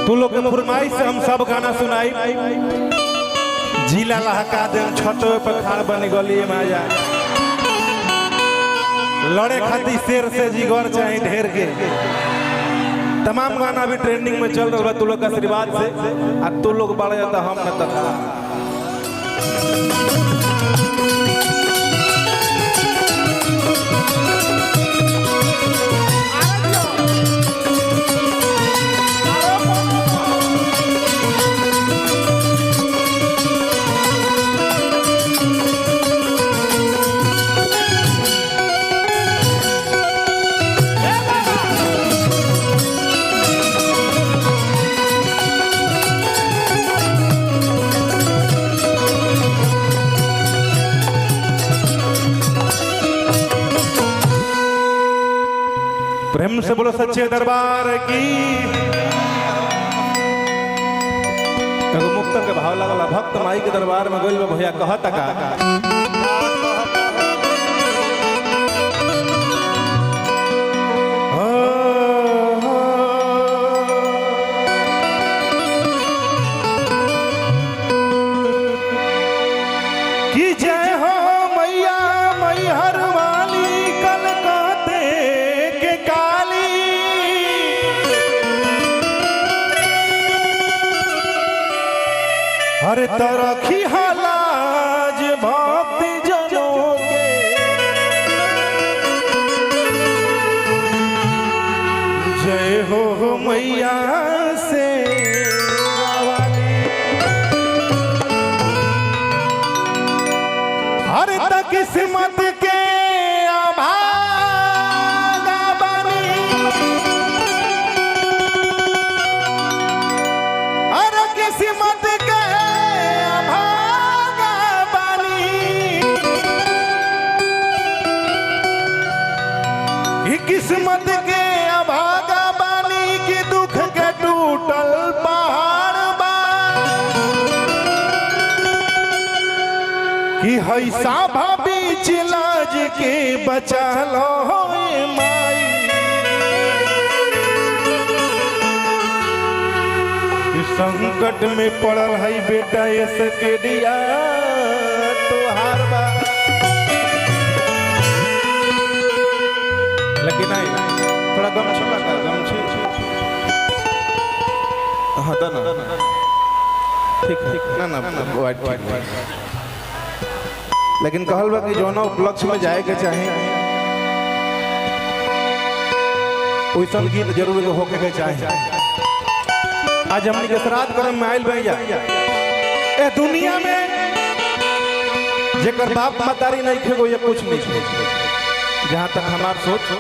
तू लोग के फरमाइश से हम सब गाना सुनाई। जिला लहका दे छतो पर खाड़ बन गली में आ जा लड़े खाती शेर से जिगर चाहे ढेर के। तमाम गाना भी ट्रेंडिंग में चल रहा है तू लोग का आशीर्वाद से। अब तू लोग बढ़ जाता हम न तथा प्रेम से बोलो सच्चे दरबार की। मुक्तन के भाव लगला भक्त माई के दरबार में गोल भैया कहता का कि जय हो मैया मैहर वाली कलकत्ते के काली। हर तरखी हालाज भक्ति जनों के जय हो मैया से हर तक किस्मत के अभागा बनी। हर किस्मत के अभागा बनी। ये किस्मत के अभागा बनी कि दुख के टूटल पहाड़ बा कि हैसा भाभी चिलाज के बचा लो माई। संकट में पड़ल है बेटा इसके दिया तो हार बा। लेकिन नहीं थोड़ा गमछा लगा गमछी हाँ ना ठीक ठीक ना वाइट लेकिन कहल बा कि जौना उपलक्ष्य में जाए के चाहे वैसन गीत जरूर होके के चाहे। आज हमनी के श्राद्ध कर्म में आयल भैया ए दुनिया में जेकर बाप मतारी नहीं खे ये कुछ नहीं जहाँ तक हमार सोच